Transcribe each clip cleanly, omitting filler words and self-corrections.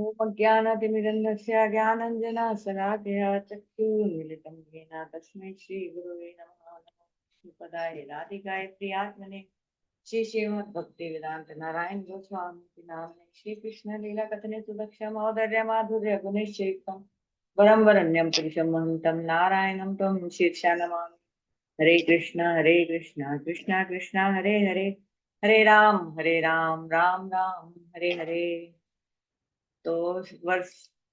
ओम ज्ञानातिमिरन्धस्य ज्ञानाञ्जनशलाकया चक्षुर्मिलितं येन तस्मै श्रीगुरुवे नमः। नमो विष्णुपदाय राधिकाय प्रियात्मने श्री श्रीमद्भक्तिवेदांत नारायण गोस्वामी नामने श्री कृष्ण लीला कथने सुदक्ष महोदर्य माधुर्य गुणैश्चैकं वरं वरण्यं पुरुषं महन्तं नारायणं त्वं शीर्षा नमामि। हरे कृष्णा कृष्णा कृष्णा हरे हरे, हरे राम राम राम हरे हरे। तो वर्ष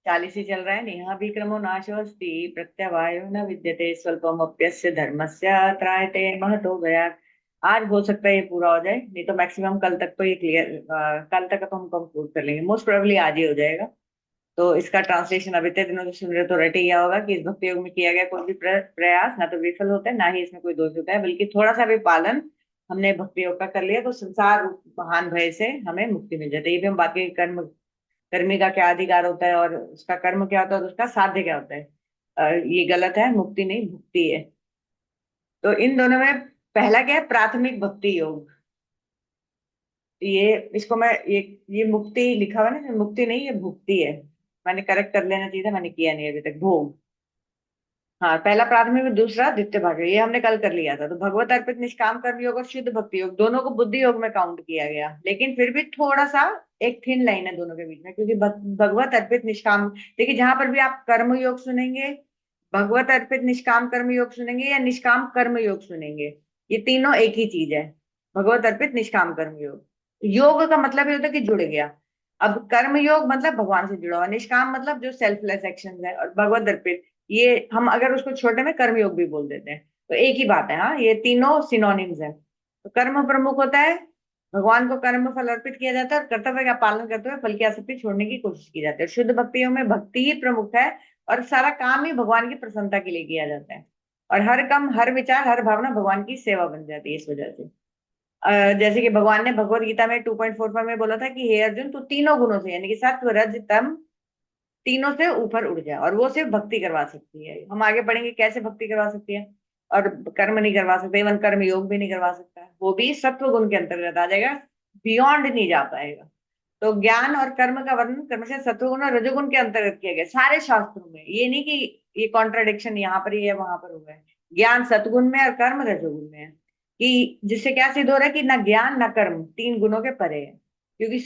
40 ही चल रहा है। नेहा विक्रमो नाशोऽस्ति प्रत्यवायो न विद्यते स्वल्पमप्यस्य धर्मस्य त्रायते महतो गया। आज हो सकता है ये पूरा हो जाए, नहीं तो मैक्सिमम कल तक तो ये क्लियर, कल तक तो हम कंक्लूड कर लेंगे। मोस्ट प्रोबेबली आज ही हो जाएगा। तो इसका ट्रांसलेशन अब इतने दिनों से सुन रहे तो रट ही गया होगा कि इस भक्ति योग में किया गया कोई भी प्रयास ना तो विफल होता है, ना ही इसमें कोई दोष होता है, बल्कि थोड़ा सा भी पालन हमने भक्ति योग का कर लिया तो संसार महान भय से हमें मुक्ति मिल जाती है। ये भी हम बाकी कर्म, कर्मी का क्या अधिकार होता है और उसका कर्म क्या होता है और उसका साध्य क्या होता है, ये गलत है। मुक्ति नहीं भुक्ति है। तो इन दोनों में पहला क्या है, प्राथमिक भक्ति योग। ये इसको मैं ये मुक्ति लिखा हुआ है ना, मुक्ति नहीं ये भुक्ति है। मैंने करेक्ट कर लेना चाहिए था, मैंने किया नहीं अभी तक। भोग, हाँ पहला प्राथमिक और दूसरा द्वितीय भाग है, ये हमने कल कर लिया था। तो भगवत अर्पित निष्काम कर्म योग और शुद्ध भक्ति योग दोनों को बुद्धि योग में काउंट किया गया, लेकिन फिर भी थोड़ा सा एक थिन लाइन है दोनों के बीच में, क्योंकि भगवत अर्पित निष्काम, देखिए जहां पर भी आप कर्म योग सुनेंगे, भगवत अर्पित निष्काम कर्म योग सुनेंगे या निष्काम कर्म योग सुनेंगे, ये तीनों एक ही चीज है। भगवत अर्पित निष्काम कर्म योग, योग का मतलब ये होता है कि जुड़ गया। अब कर्म योग मतलब भगवान से जुड़ा हुआ, निष्काम मतलब जो सेल्फलेस एक्शन है, और भगवत अर्पित ये हम अगर उसको छोटे में कर्म योग भी बोल देते हैं तो एक ही बात है। हाँ ये तीनों सिनोनिम्स है। तो कर्म प्रमुख होता है, भगवान को कर्म फल अर्पित किया जाता है और कर्तव्य का पालन करते हुए फल की आसक्ति छोड़ने की कोशिश की जाती है। शुद्ध भक्तियों में भक्ति ही प्रमुख है और सारा काम ही भगवान की प्रसन्नता के लिए किया जाता है, और हर काम हर विचार हर भावना भगवान की सेवा बन जाती है इस वजह से। जैसे कि भगवान ने भगवत गीता में 2.45 में बोला था कि हे अर्जुन तू तीनों गुणों से यानी कि सत्व रज तम तीनों से ऊपर उड़ जाए, और वो सिर्फ भक्ति करवा सकती है। हम आगे पढ़ेंगे कैसे भक्ति करवा सकती है। और कर्म नहीं करवा सकते, इवन कर्म योग भी नहीं करवा सकता है, वो भी सत्व गुण के अंतर्गत आ जाएगा, बियॉन्ड नहीं जा पाएगा। तो ज्ञान और कर्म का वर्णन क्रमशः सत्वगुण और रजोगुण के अंतर्गत किया गया सारे शास्त्रों में। ये नहीं कि ये कॉन्ट्राडिक्शन यहाँ पर ही है वहां पर हुआ है। ज्ञान सतगुण में और कर्म रजोगुण में है, कि जिससे क्या सिद्ध हो रहा है कि ना ज्ञान ना कर्म तीन गुणों के परे है। क्योंकि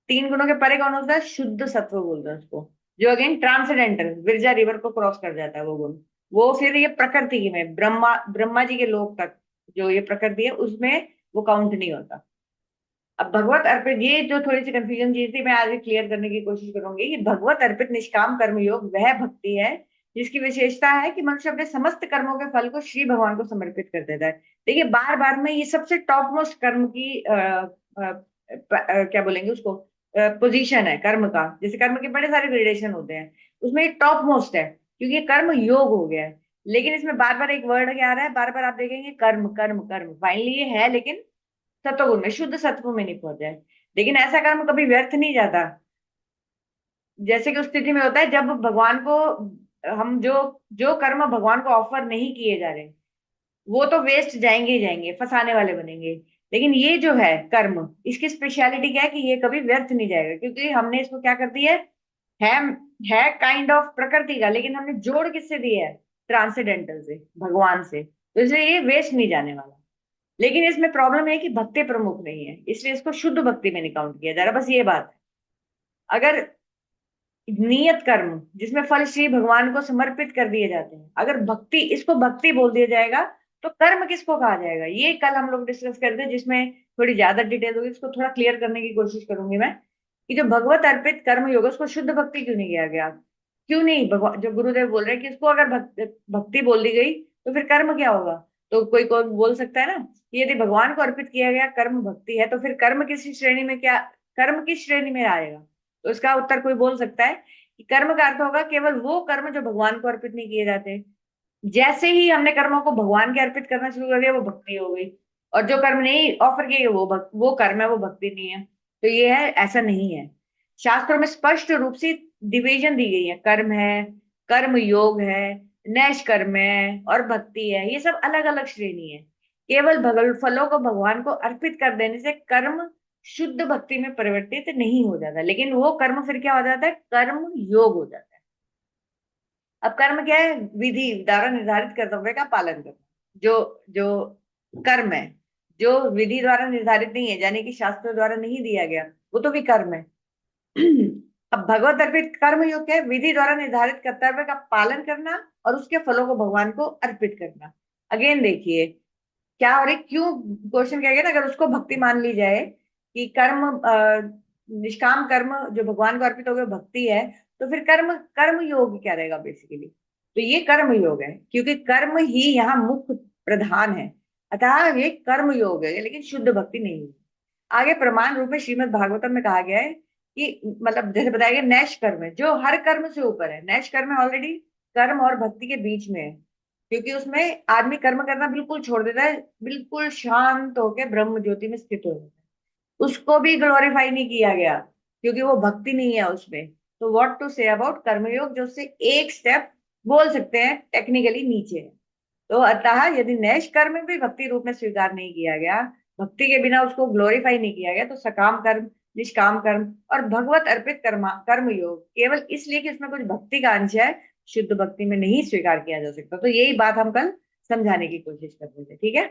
तीन गुणों के परे कौन होता है, शुद्ध सत्व बोलते हैं उसको, जो अगेन ट्रांसेंडेंटल विरजा रिवर को क्रॉस कर जाता है वो गुण। वो फिर ये प्रकृति की में ब्रह्मा ब्रह्मा जी के लोक तक जो ये प्रकृति है उसमें वो काउंट नहीं होता। अब भगवत अर्पित, ये जो थोड़ी सी कंफ्यूजन चीज थी मैं आज क्लियर करने की कोशिश करूंगी कि भगवत अर्पित निष्काम कर्म योग वह भक्ति है जिसकी विशेषता है कि मनुष्य अपने समस्त कर्मों के फल को श्री भगवान को समर्पित कर देता है। देखिए बार बार में ये सबसे टॉप मोस्ट कर्म की क्या बोलेंगे उसको, पोजीशन है कर्म का। जैसे कर्म के बड़े सारे ग्रेडेशन होते हैं, उसमें ये टॉप मोस्ट है क्योंकि ये कर्म योग हो गया है। लेकिन इसमें बार बार एक वर्ड क्या आ रहा है, बार बार आप देखेंगे कर्म कर्म कर्म, फाइनली ये है लेकिन सत्वगुण में शुद्ध सत्व में नहीं पहुंचा है। लेकिन ऐसा कर्म कभी व्यर्थ नहीं जाता। जैसे कि उस स्थिति में होता है जब भगवान को हम जो जो कर्म भगवान को ऑफर नहीं किए जा रहे वो तो वेस्ट जाएंगे ही जाएंगे, फंसाने वाले बनेंगे। लेकिन ये जो है कर्म, इसकी स्पेशलिटी क्या है कि ये कभी व्यर्थ नहीं जाएगा, क्योंकि हमने इसको क्या कर दिया है है काइंड ऑफ प्रकृति का, लेकिन हमने जोड़ किससे दिया है, ट्रांसेंडेंटल से, भगवान से, तो इसलिए ये वेस्ट नहीं जाने वाला। लेकिन इसमें प्रॉब्लम है कि भक्ति प्रमुख नहीं है, इसलिए इसको शुद्ध भक्ति में नहीं काउंट किया जा रहा, बस ये बात है। अगर नियत कर्म जिसमें फल श्री भगवान को समर्पित कर दिए जाते हैं, अगर भक्ति इसको भक्ति बोल दिया जाएगा तो कर्म किसको कहा जाएगा, ये कल हम लोग डिस्कस करते हैं, जिसमें थोड़ी ज्यादा डिटेल होगी। इसको थोड़ा क्लियर करने की कोशिश करूंगी मैं कि जो भगवत अर्पित कर्म योग है, उसको शुद्ध भक्ति क्यों नहीं किया गया। क्यों नहीं, भगवान जो गुरुदेव बोल रहे हैं कि इसको अगर भक्ति बोल दी गई तो फिर कर्म क्या होगा। तो कोई कोई बोल सकता है ना कि यदि भगवान को अर्पित किया गया कर्म भक्ति है तो फिर कर्म किसी श्रेणी में क्या, कर्म किस श्रेणी में आएगा। तो इसका उत्तर कोई बोल सकता है कि कर्म का अर्थ होगा केवल वो कर्म जो भगवान को अर्पित नहीं किए जाते। जैसे ही हमने कर्मों को भगवान के अर्पित करना शुरू कर दिया वो भक्ति हो गई, और जो कर्म नहीं ऑफर किए वो कर्म है, वो भक्ति नहीं है। तो ये है, ऐसा नहीं है। शास्त्रों में स्पष्ट रूप से डिवीजन दी गई है, कर्म है, कर्म योग है, नैष्कर्म है और भक्ति है, ये सब अलग अलग श्रेणी है। केवल भगव फलों को भगवान को अर्पित कर देने से कर्म शुद्ध भक्ति में परिवर्तित नहीं हो जाता, लेकिन वो कर्म फिर क्या हो जाता है, कर्म योग हो जाता है। अब कर्म क्या है, विधि द्वारा निर्धारित कर्तव्य का पालन करना। जो जो कर्म है, जो विधि द्वारा निर्धारित नहीं है, यानी कि शास्त्र द्वारा नहीं दिया गया, वो तो विकर्म है। अब भगवत अर्पित कर्म योग क्या है, विधि द्वारा निर्धारित कर्तव्य का पालन करना और उसके फलों को भगवान को अर्पित करना। अगेन देखिए क्या, और एक क्यों क्वेश्चन क्या गया ना, अगर उसको भक्ति मान ली जाए कि कर्म निष्काम कर्म जो भगवान को अर्पित हो गया भक्ति है, तो फिर कर्म कर्म योग क्या रहेगा बेसिकली। तो ये कर्म योग है, क्योंकि कर्म ही यहाँ मुख्य प्रधान है, अतः ये कर्म योग है, लेकिन शुद्ध भक्ति नहीं है। आगे प्रमाण रूप में श्रीमद् भागवतम में कहा गया है कि मतलब जैसे बताया गया, नैश कर्म है जो हर कर्म से ऊपर है। नैश कर्म है ऑलरेडी कर्म और भक्ति के बीच में है, क्योंकि उसमें आदमी कर्म करना बिल्कुल छोड़ देता है, बिल्कुल शांत होकर ब्रह्म ज्योति में स्थित हो जाता है। उसको भी ग्लोरीफाई नहीं किया गया, क्योंकि वो भक्ति नहीं है उसमें। तो व्हाट टू से अबाउट कर्मयोग, जो उससे एक स्टेप बोल सकते हैं टेक्निकली नीचे है। तो अतः यदि नैष कर्म भी भक्ति रूप में स्वीकार नहीं किया गया, भक्ति के बिना उसको ग्लोरीफाई नहीं किया गया, तो सकाम कर्म, निष्काम कर्म और भगवत अर्पित कर्म योग केवल इसलिए कि उसमें कुछ भक्ति का अंश है, शुद्ध भक्ति में नहीं स्वीकार किया जा सकता। तो यही बात हम कल समझाने की कोशिश कर रहे थे, ठीक है।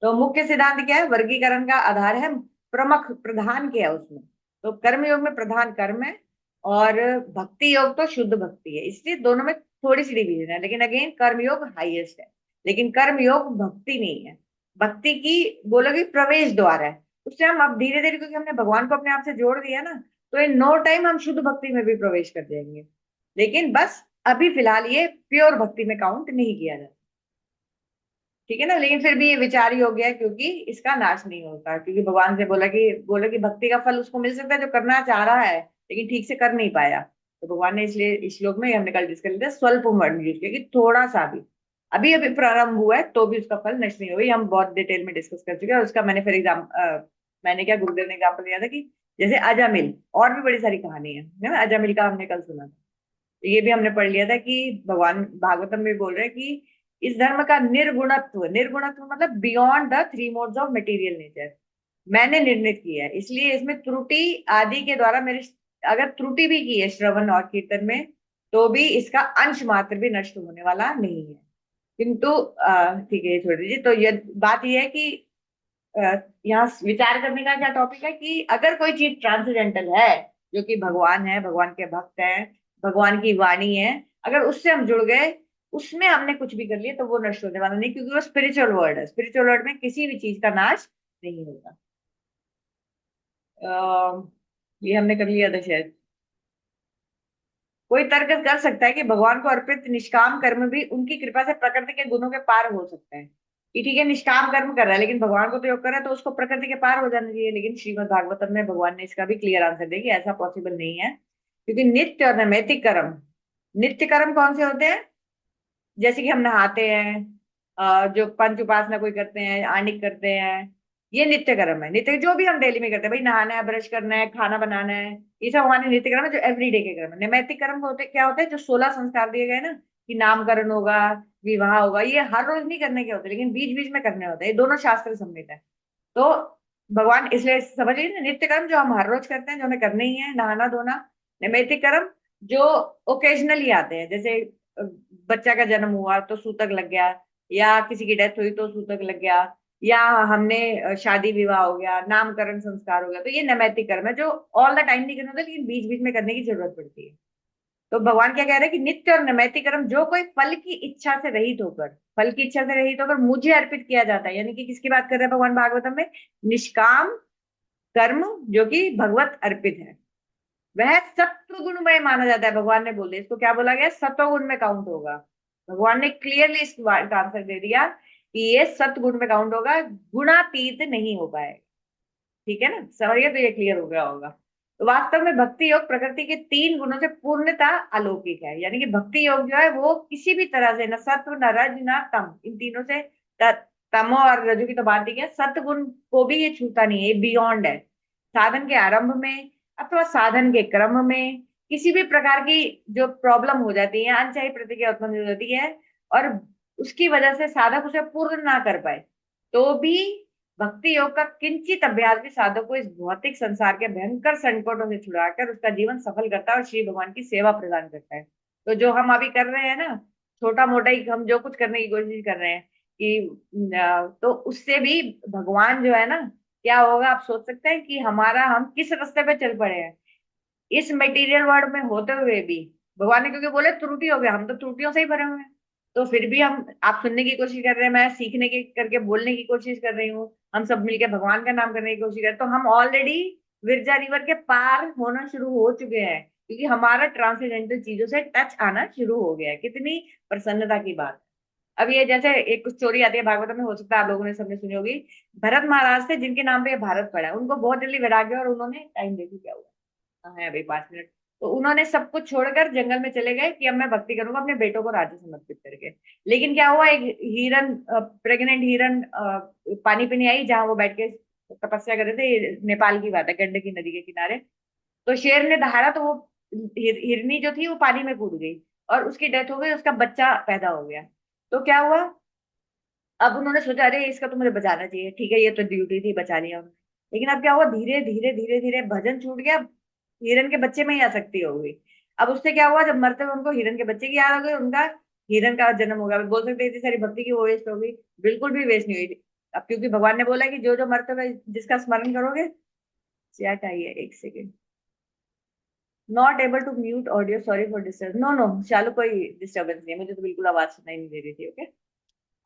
तो मुख्य सिद्धांत क्या है, वर्गीकरण का आधार है प्रमुख प्रधान क्या है उसमें। तो कर्म योग में प्रधान कर्म है और भक्ति योग तो शुद्ध भक्ति है, इसलिए दोनों में थोड़ी सी डिवीजन है, लेकिन अगेन कर्म योग हाईएस्ट है। लेकिन कर्म योग भक्ति नहीं है, भक्ति की बोलोगे प्रवेश द्वार है। उससे हम अब धीरे धीरे, क्योंकि हमने भगवान को अपने आप से जोड़ दिया ना, तो इन नो टाइम हम शुद्ध भक्ति में भी प्रवेश कर जाएंगे। लेकिन बस अभी फिलहाल ये प्योर भक्ति में काउंट नहीं किया जाता, ठीक है ना। लेकिन फिर भी ये विचार योग्य है, क्योंकि इसका नाश नहीं होता, क्योंकि भगवान से बोला कि भक्ति का फल उसको मिल सकता है जो करना चाह रहा है लेकिन ठीक से कर नहीं पाया। तो भगवान ने इसलिए इस श्लोक में हमने कल डिस्कस किया स्वल्प वर्ण यूज किया, कि थोड़ा सा भी अभी अभी प्रारंभ हुआ है तो भी उसका फल नष्ट नहीं हुआ। ये हम बहुत डिटेल में डिस्कस कर चुके हैं। और उसका मैंने फिर मैंने क्या गुरुदेव ने एग्जाम्पल दिया था कि जैसे अजामिल, और भी बड़ी सारी कहानी है ना अजामिल का, हमने कल सुना था। तो ये भी हमने पढ़ लिया था कि भगवान भागवतम में बोल रहे हैं कि इस धर्म का निर्गुणत्व, निर्गुणत्व मतलब beyond the three modes of material nature मैंने निर्णित किया है। इसलिए इसमें त्रुटि आदि के द्वारा मेरे, अगर त्रुटि भी की है श्रवण और कीर्तन में, तो भी इसका अंश मात्र भी नष्ट होने वाला नहीं है। किंतु ठीक है, छोड़ दीजिए। तो ये बात यह है कि यहाँ विचार करने का क्या टॉपिक है कि अगर कोई चीज ट्रांसेंडेंटल है, जो कि भगवान है, भगवान के भक्त हैं, भगवान की वाणी है, अगर उससे हम जुड़ गए, उसमें हमने कुछ भी कर लिया, तो वो नष्ट होने वाला नहीं, क्योंकि वो स्पिरिचुअल वर्ड है। स्पिरिचुअल वर्ड में किसी भी चीज का नाश नहीं होता। ये हमने कर लिया था शायद। कोई तर्क कर सकता है कि भगवान को अर्पित निष्काम कर्म भी उनकी कृपा से प्रकृति के गुणों के पार हो सकता है। कि ठीक है, निष्काम कर्म कर रहा है लेकिन भगवान को तो योग कर रहा है, तो उसको प्रकृति के पार हो जाना चाहिए। लेकिन श्रीमद् भागवतम में भगवान ने इसका भी क्लियर आंसर दिया कि ऐसा पॉसिबल नहीं है, क्योंकि नित्य और नैमित्तिक कर्म, नित्य कर्म कौन से होते हैं, जैसे कि हम नहाते हैं, जो पंच उपासना कोई करते हैं, आनिक करते हैं, ये नित्य कर्म है। नित्य जो भी हम डेली में करते हैं, भाई नहाना है, ब्रश करना है, खाना बनाना है, ये सब हमारे नित्य कर्म है, जो एवरीडे के कर्म है। नैमित्तिक कर्म होते क्या होते हैं, जो 16 संस्कार दिए गए ना, कि नामकरण होगा, विवाह होगा, ये हर रोज नहीं करने के होते, लेकिन बीच बीच में करने होते हैं। ये दोनों शास्त्र सम्मित है। तो भगवान इसलिए समझिए ना, नित्य कर्म जो हम हर रोज करते हैं, जो हमें करने ही है, नहाना धोना। नैमित्तिक कर्म जो ओकेजनली आते हैं, जैसे अ, बच्चा का जन्म हुआ तो सूतक लग गया, या किसी की डेथ हुई तो सूतक लग गया, या हमने शादी विवाह हो गया, नामकरण संस्कार हो गया, तो ये नैमित्तिक कर्म है जो ऑल द टाइम नहीं करना होता, लेकिन बीच बीच में करने की जरूरत पड़ती है। तो भगवान क्या कह रहे हैं कि नित्य और नैमित्तिक कर्म जो कोई फल की इच्छा से रहित होकर, फल की इच्छा से रहित होकर मुझे अर्पित किया जाता है, यानी कि किसकी बात कर रहे हैं भगवान भागवतम में, निष्काम कर्म जो कि भगवत अर्पित है, वह सत्व गुणमय माना जाता है। भगवान ने बोले, इसको क्या बोला गया, सत्व गुण में काउंट होगा। भगवान ने क्लियरली इस बात का आंसर दे दिया कि ये सत्गुण में काउंट होगा, गुणातीत नहीं हो पाएगा। ठीक है ना, समझिए, तो ये क्लियर हो गया होगा। तो वास्तव में भक्ति योग प्रकृति के तीन गुणों से पूर्णता अलौकिक है, यानी कि भक्ति योग जो है वो किसी भी तरह से, न सत्व न रज न तम, इन तीनों से, तमो और रजु की तो बात ही है, सत्गुण को भी ये छूता नहीं है, ये बियॉन्ड है। साधन के आरंभ में अथवा साधन के क्रम में किसी भी प्रकार की जो प्रॉब्लम हो जाती है, अनचाही प्रतिक्रिया उत्पन्न हो जाती है, और उसकी वजह से साधक उसे पूर्ण ना कर पाए, तो भी भक्ति योग का किंचित अभ्यास भी साधक को इस भौतिक संसार के भयंकर संकटों से छुड़ाकर उसका जीवन सफल करता है और श्री भगवान की सेवा प्रदान करता है। तो जो हम अभी कर रहे हैं ना, छोटा मोटा ही हम जो कुछ करने की कोशिश कर रहे हैं कि तो उससे भी भगवान जो है ना, क्या होगा आप सोच सकते हैं कि हमारा हम किस रास्ते पे चल पड़े हैं इस मटेरियल वर्ल्ड में होते हुए भी। भगवान ने क्योंकि बोले त्रुटि हो गया, हम तो त्रुटियों से ही भरे हुए हैं। तो फिर भी हम, आप सुनने की कोशिश कर रहे हैं, मैं सीखने की करके बोलने की कोशिश कर रही हूँ, हम सब मिलके भगवान का नाम करने की कोशिश कर रहे हैं, तो हम ऑलरेडी विरजा रिवर के पार होना शुरू हो चुके हैं, क्योंकि हमारा ट्रांसेंडेंटल चीजों से टच आना शुरू हो गया है। कितनी प्रसन्नता की बात। अब ये जैसे एक कुछ स्टोरी आती है भागवत में, हो सकता है आप लोगों ने सबने सुनी होगी। भरत महाराज थे जिनके नाम पे ये भारत पड़ा है, उनको बहुत जल्दी वैराग्य, और उन्होंने टाइम देखो क्या हुआ। हाँ, है अभी 5 मिनट। तो उन्होंने सब कुछ छोड़कर जंगल में चले गए कि अब मैं भक्ति करूंगा, अपने बेटों को राज्य समर्पित करके। लेकिन क्या हुआ, एक हिरन, प्रेग्नेंट हिरन पानी पीने आई जहां वो बैठ के तपस्या कर रहे थे। ये नेपाल की बात है, गंडकी नदी के किनारे। तो शेर ने दहाड़ा तो वो हिरनी जो थी वो पानी में कूद गई और उसकी डेथ हो गई, उसका बच्चा पैदा हो गया। तो क्या हुआ, अब उन्होंने सोचा अरे इसका तो मुझे बचाना चाहिए, ठीक है ये तो ड्यूटी थी, बचा लिया उन्होंने। लेकिन अब क्या हुआ, धीरे धीरे धीरे धीरे भजन छूट गया, हिरन के बच्चे में ही आसक्ति हो गई। अब उससे क्या हुआ, जब मरते हुए उनको हिरन के बच्चे की याद आ गई, उनका हिरन का जन्म हो गया। अब बोल सकते हैं इतनी सारी भक्ति की वो वेस्ट हो गई। बिल्कुल भी वेस्ट नहीं हुई। अब क्योंकि भगवान ने बोला कि जो जो मरते हुए जिसका स्मरण करोगे। चैट आई है, एक second. Not able to mute audio, sorry for disturb. No no चालू, कोई डिस्टर्बेंस नहीं है, मुझे तो बिल्कुल आवाज सुनाई नहीं दे रही थी। ओके।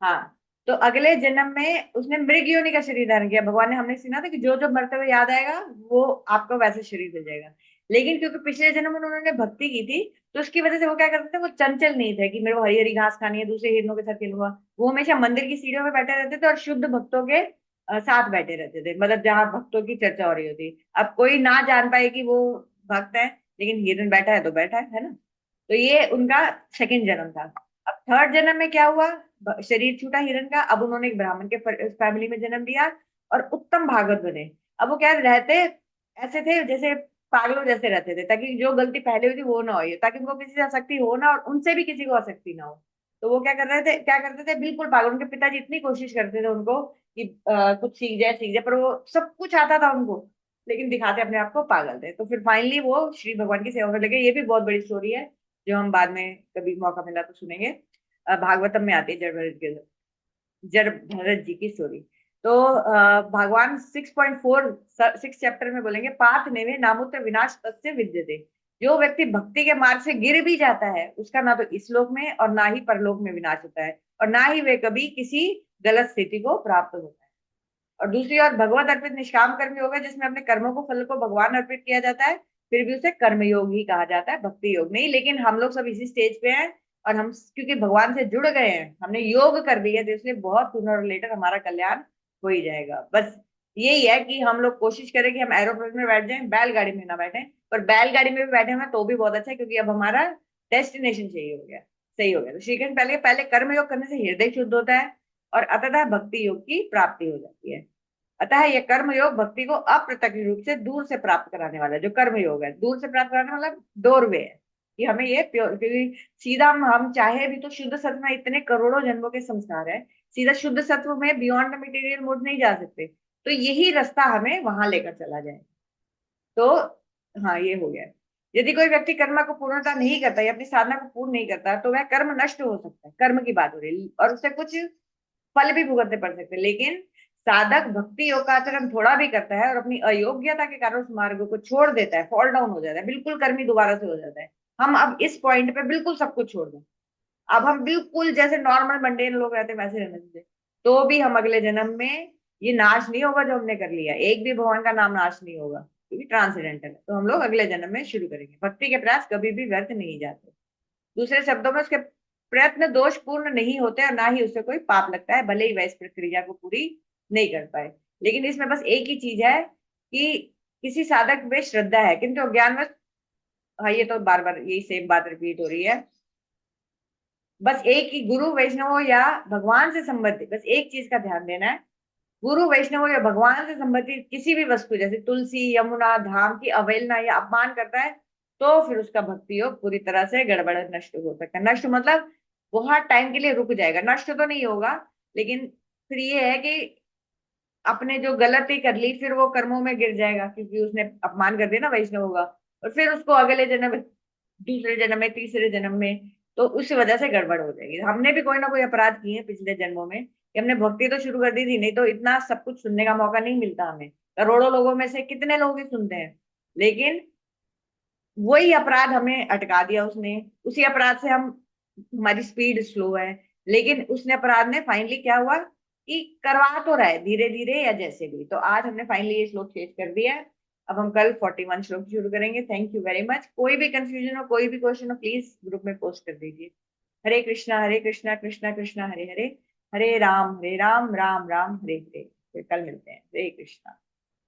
हाँ। तो अगले जन्म में उसने मृग योनि का शरीर धारण किया। भगवान ने, हमने सुना था कि जो जो मरते हुए याद आएगा वो आपको वैसे शरीर मिल जाएगा। लेकिन क्योंकि पिछले जन्म में उन्होंने भक्ति की थी, तो उसकी वजह से वो क्या करते थे, वो चंचल नहीं थे कि मेरे को हरी हरी घास खानी है, दूसरे हिरणों के साथ खेलूंगा। वो हमेशा मंदिर की सीढ़ियों में बैठे रहते थे और शुद्ध भक्तों के साथ बैठे रहते थे, मतलब जहाँ भक्तों की चर्चा हो रही होती। अब कोई ना जान पाए कि वो भक्त है, लेकिन हिरण बैठा है तो बैठा है ना। तो ये उनका सेकंड जन्म था। अब थर्ड जन्म में क्या हुआ, शरीर छूटा हिरण का, अब उन्होंने एक ब्राह्मण के फैमिली में जन्म लिया और उत्तम भागवत बने। अब वो क्या रहते ऐसे थे जैसे पागलों जैसे रहते थे, ताकि जो गलती पहले हुई थी वो ना हो, ताकि उनको किसी से आसक्ति हो ना और उनसे भी किसी को आसक्ति ना हो। तो वो क्या कर रहे थे, क्या करते थे, बिल्कुल पागल। उनके पिताजी इतनी कोशिश करते थे उनको कि कुछ सीख जाए, पर वो सब कुछ आता था उनको, लेकिन दिखाते अपने आप को पागल थे। तो फिर फाइनली वो श्री भगवान की सेवा में लगे। ये भी बहुत बड़ी स्टोरी है, जो हम बाद में कभी मौका मिला तो सुनेंगे। भागवतम में आती है जड़ भरत के, जड़ भरत जी की स्टोरी। तो भगवान 6.4 सिक्स चैप्टर में बोलेंगे, पाथ नेवे नामुत्र विनाश तस्य विद्यते। जो व्यक्ति भक्ति के मार्ग से गिर भी जाता है उसका ना तो इस लोक में और ना ही परलोक में विनाश होता है, और ना ही वे कभी किसी गलत स्थिति को प्राप्त होता है। और दूसरी ओर भगवत अर्पित निष्काम कर्म योग है, जिसमें अपने कर्मों को, फल को भगवान अर्पित किया जाता है। फिर भी उसे कर्मयोग ही कहा जाता है, भक्ति योग नहीं। लेकिन हम लोग सब इसी स्टेज पे हैं, और हम क्योंकि भगवान से जुड़ गए हैं, हमने योग कर लिया, तो इसलिए बहुत सूनर और लेटर हमारा कल्याण हो ही जाएगा। बस यही है कि हम लोग कोशिश करें कि हम एरोप्लेन में बैठ जाएं, बैलगाड़ी में ना बैठे। पर बैलगाड़ी में भी बैठे हुए तो भी बहुत अच्छा है, क्योंकि अब हमारा डेस्टिनेशन सही हो गया, सही हो गया। तो श्री कृष्ण पहले पहले कर्म योग करने से हृदय शुद्ध होता है, और अतः भक्ति योग की प्राप्ति हो जाती है। अतः यह कर्म योग भक्ति को अप्रत्यक्ष रूप से दूर से प्राप्त कराने वाला है। जो कर्म योग है दूर से प्राप्त कराने वाला, डोरवे है कि हमें ये प्योर, क्योंकि सीधा हम चाहे भी तो शुद्ध सत्व में इतने करोड़ों जन्मों के संस्कार है, सीधा शुद्ध सत्व में बियॉन्ड द मटेरियल मोड नहीं जा सकते। तो यही रास्ता हमें वहां लेकर चला जाए। तो हाँ, ये हो गया। यदि कोई व्यक्ति कर्म को पूर्णता नहीं करता या अपनी साधना को पूर्ण नहीं करता, तो वह कर्म नष्ट हो सकता है, कर्म की बात हो रही है, और उससे कुछ फल भी भुगतने पड़ सकते हैं। लेकिन साधक भक्ति योग का आचरण थोड़ा भी करता है और अपनी अयोग्यता के कारण उस मार्ग को छोड़ देता है, फॉल डाउन हो जाता है, बिल्कुल कर्मी दोबारा से हो जाता है। हम अब इस पॉइंट पे बिल्कुल सब कुछ छोड़ दें, अब हम बिल्कुल जैसे नॉर्मल मंडेन लोग रहते हैं वैसे रहने देते, तो भी हम अगले जन्म में ये नाश नहीं होगा जो हमने कर लिया, एक भी भगवान का नाम नाश नहीं होगा, क्योंकि ट्रांसेंडेंटल है। तो हम लोग अगले जन्म में शुरू करेंगे। भक्ति के प्रयास कभी भी व्यर्थ नहीं जाते। दूसरे शब्दों में उसके प्रयत्न दोषपूर्ण नहीं होते और ना ही उससे कोई पाप लगता है, भले ही वह इस प्रक्रिया को पूरी नहीं कर पाए। लेकिन इसमें बस एक ही चीज है कि किसी साधक में श्रद्धा है किंतु अज्ञान में, हाँ ये तो बार बार यही सेम बात रिपीट हो रही है। बस एक ही, गुरु वैष्णव या भगवान से संबंधित बस एक चीज का ध्यान देना है। गुरु वैष्णव या भगवान से संबंधित किसी भी वस्तु जैसे तुलसी यमुना धाम की अवहेलना या अपमान करता है, तो फिर उसका भक्ति योग पूरी तरह से गड़बड़ नष्ट हो सकता है। नष्ट मतलब बहुत टाइम के लिए रुक जाएगा, नष्ट तो नहीं होगा, लेकिन फिर ये है कि अपने जो गलती कर ली फिर वो कर्मों में गिर जाएगा, क्योंकि उसने अपमान कर दिया ना वैष्णव का। और फिर उसको अगले जन्म, दूसरे जन्म में, तीसरे जन्म में, तो उस वजह से गड़बड़ हो जाएगी। हमने भी कोई ना कोई अपराध किए हैं पिछले जन्मों में, कि हमने भक्ति तो शुरू कर दी थी, नहीं तो इतना सब कुछ सुनने का मौका नहीं मिलता हमें। करोड़ों लोगों में से कितने लोग ही सुनते हैं। लेकिन वही अपराध हमें अटका दिया उसने। उसी अपराध से हम, हमारी स्पीड स्लो है, लेकिन उसने अपराध ने फाइनली क्या हुआ कि करवा तो रहा है धीरे धीरे या जैसे भी। तो आज हमने फाइनली ये श्लोक शेष कर दिया है। अब हम कल 41 श्लोक शुरू करेंगे। Thank you very much. कोई भी कंफ्यूजन हो, कोई भी क्वेश्चन हो, प्लीज ग्रुप में पोस्ट कर दीजिए। हरे कृष्णा हरे कृष्णा कृष्णा कृष्णा हरे हरे, हरे राम राम राम हरे हरे। फिर कल मिलते हैं। हरे कृष्णा।